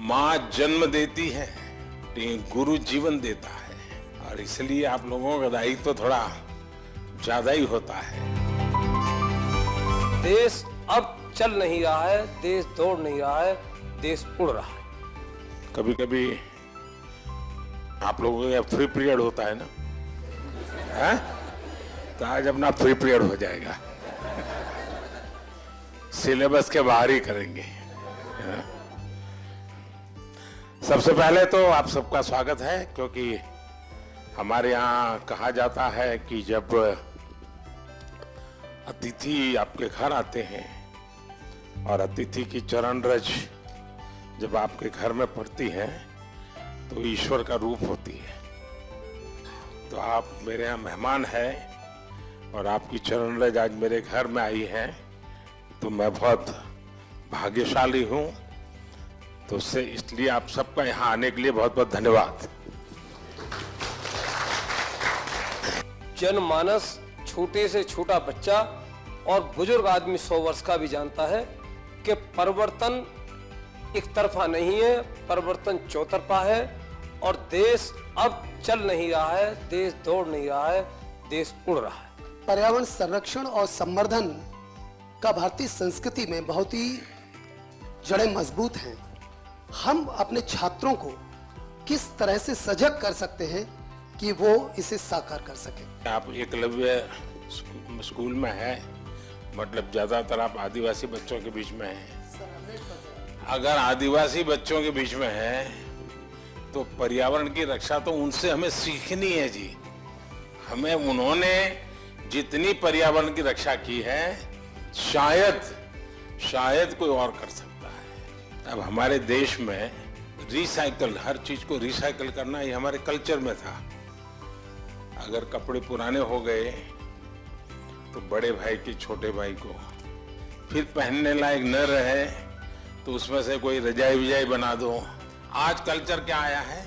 माँ जन्म देती है, गुरु जीवन देता है, और इसलिए आप लोगों का दायित्व तो थोड़ा ज्यादा ही होता है। देश अब चल नहीं रहा है, देश दौड़ नहीं रहा है, देश उड़ रहा है। कभी कभी आप लोगों का फ्री पीरियड होता है ना, है? तो आज अपना फ्री पीरियड हो जाएगा, सिलेबस के बाहर ही करेंगे। सबसे पहले तो आप सबका स्वागत है, क्योंकि हमारे यहाँ कहा जाता है कि जब अतिथि आपके घर आते हैं और अतिथि की चरण रज जब आपके घर में पड़ती है तो ईश्वर का रूप होती है। तो आप मेरे यहाँ मेहमान हैं और आपकी चरण रज आज मेरे घर में आई है, तो मैं बहुत भाग्यशाली हूँ। तो उससे इसलिए आप सबका यहाँ आने के लिए बहुत बहुत धन्यवाद। जनमानस, छोटे से छोटा बच्चा और बुजुर्ग आदमी 100 वर्ष का भी जानता है कि परिवर्तन एक तरफा नहीं है, परिवर्तन चौतरफा है। और देश अब चल नहीं रहा है, देश दौड़ नहीं रहा है, देश उड़ रहा है। पर्यावरण संरक्षण और संवर्धन का भारतीय संस्कृति में बहुत ही जड़ें मजबूत हैं। हम अपने छात्रों को किस तरह से सजग कर सकते हैं कि वो इसे साकार कर सकें? आप एकलव्य स्कूल में है, मतलब ज्यादातर आप आदिवासी बच्चों के बीच में हैं। अगर आदिवासी बच्चों के बीच में है तो पर्यावरण की रक्षा तो उनसे हमें सीखनी है जी। हमें उन्होंने जितनी पर्यावरण की रक्षा की है शायद कोई और कर सकता है। अब हमारे देश में रिसाइकल, हर चीज को रिसाइकल करना ये हमारे कल्चर में था। अगर कपड़े पुराने हो गए तो बड़े भाई के छोटे भाई को फिर पहनने लायक न रहे तो उसमें से कोई रजाई विजाई बना दो। आज कल्चर क्या आया है?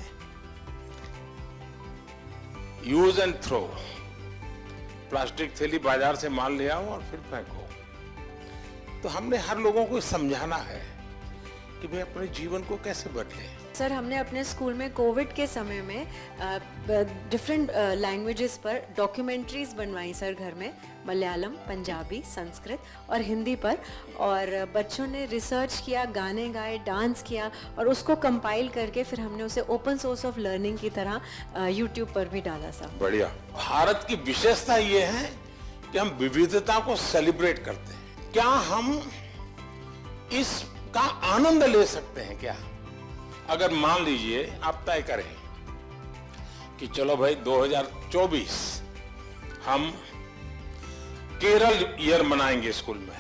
Use and throw. प्लास्टिक थैली बाजार से माल ले आओ और फिर फेंको। तो हमने हर लोगों को समझाना है कि भाई अपने जीवन को कैसे बदले। सर, हमने अपने स्कूल में कोविड के समय में डिफरेंट लैंग्वेजेस पर डॉक्यूमेंट्रीज बनवाई सर घर में, मलयालम, पंजाबी, संस्कृत और हिंदी पर। और बच्चों ने रिसर्च किया, गाने गाए, डांस किया और उसको कंपाइल करके फिर हमने उसे ओपन सोर्स ऑफ लर्निंग की तरह यूट्यूब पर भी डाला सर। बढ़िया। भारत की विशेषता ये है कि हम विविधता को सेलिब्रेट करते हैं। क्या हम इसका आनंद ले सकते हैं क्या? अगर मान लीजिए आप तय करें कि चलो भाई 2024 हम केरल ईयर मनाएंगे स्कूल में,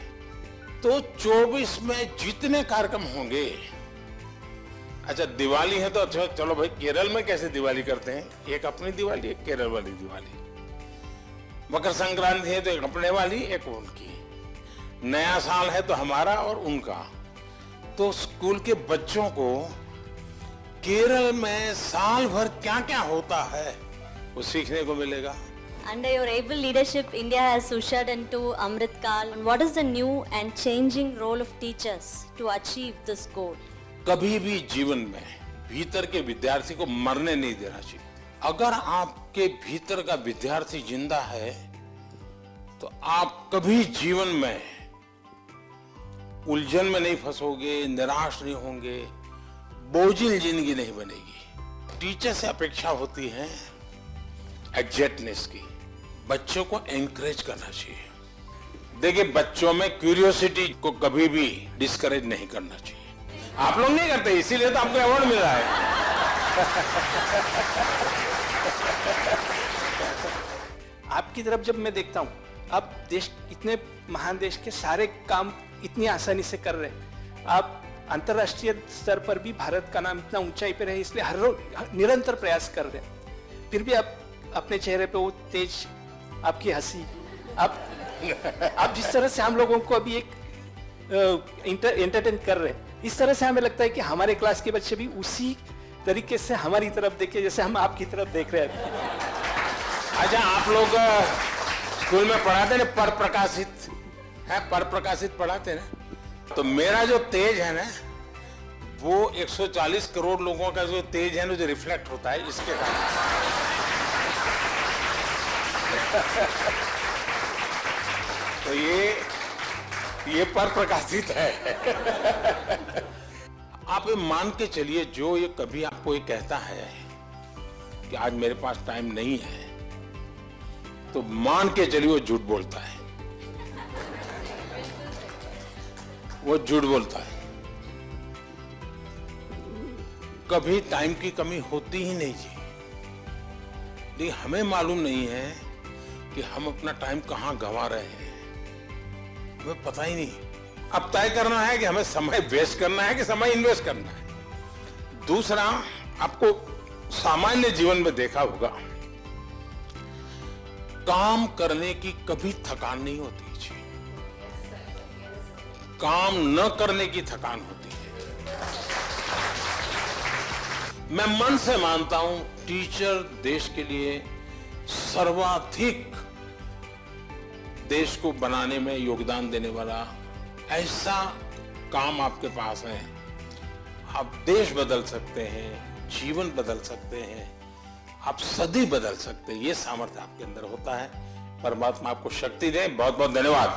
तो 24 में जितने कार्यक्रम होंगे, अच्छा दिवाली है तो अच्छा चलो भाई केरल में कैसे दिवाली करते हैं, एक अपनी दिवाली, एक केरल वाली दिवाली। मकर संक्रांति है तो एक अपने वाली, एक उनकी। नया साल है तो हमारा और उनका। तो स्कूल के बच्चों को केरल में साल भर क्या क्या होता है वो सीखने को मिलेगा। Under your able leadership, India has ushered into Amrit Kaal. What is the new and changing role of teachers to achieve this goal? कभी भी जीवन में भीतर के विद्यार्थी को मरने नहीं देना चाहिए। अगर आपके भीतर का विद्यार्थी जिंदा है तो आप कभी जीवन में उलझन में नहीं फंसोगे, निराश नहीं होंगे, बोझिल जिंदगी नहीं बनेगी। टीचर से अपेक्षा होती है एग्जैक्टनेस की। बच्चों को एनकरेज करना चाहिए। देखिए, बच्चों में क्यूरियोसिटी को कभी भी डिस्करेज नहीं करना चाहिए। आप लोग नहीं करते, इसीलिए तो आपको अवार्ड मिल रहा है। आपकी तरफ जब मैं देखता हूँ, आप देश, इतने महान देश के सारे काम इतनी आसानी से कर रहे हैं। आप अंतर्राष्ट्रीय स्तर पर भी भारत का नाम इतना ऊंचाई पे रहे, इसलिए हर रोज निरंतर प्रयास कर रहे हैं। फिर भी आप अपने चेहरे पे वो तेज, आपकी हंसी, आप जिस तरह से हम लोगों को अभी एक एंटरटेन कर रहे हैं, इस तरह से हमें लगता है कि हमारे क्लास के बच्चे भी उसी तरीके से हमारी तरफ देखे जैसे हम आपकी तरफ देख रहे हैं। अच्छा, आप लोग स्कूल में पढ़ाते ना पर प्रकाशित है, पर प्रकाशित पढ़ाते ना, तो मेरा जो तेज है ना वो 140 करोड़ लोगों का जो तेज है ना, जो रिफ्लेक्ट होता है इसके कारण। तो ये पर प्रकाशित है। आप ये मान के चलिए, जो ये कभी आपको ये कहता है कि आज मेरे पास टाइम नहीं है, तो मान के चलिए वो झूठ बोलता है। वो झूठ बोलता है। कभी टाइम की कमी होती ही नहीं जी। लेकिन हमें मालूम नहीं है कि हम अपना टाइम कहां गंवा रहे हैं, हमें पता ही नहीं। अब तय करना है कि हमें समय वेस्ट करना है कि समय इन्वेस्ट करना है। दूसरा, आपको सामान्य जीवन में देखा होगा, काम करने की कभी थकान नहीं होती जी, काम न करने की थकान होती है। मैं मन से मानता हूं, टीचर देश के लिए सर्वाधिक देश को बनाने में योगदान देने वाला ऐसा काम आपके पास है। आप देश बदल सकते हैं, जीवन बदल सकते हैं, आप सदी बदल सकते हैं। ये सामर्थ्य आपके अंदर होता है। परमात्मा आपको शक्ति दे। बहुत बहुत धन्यवाद।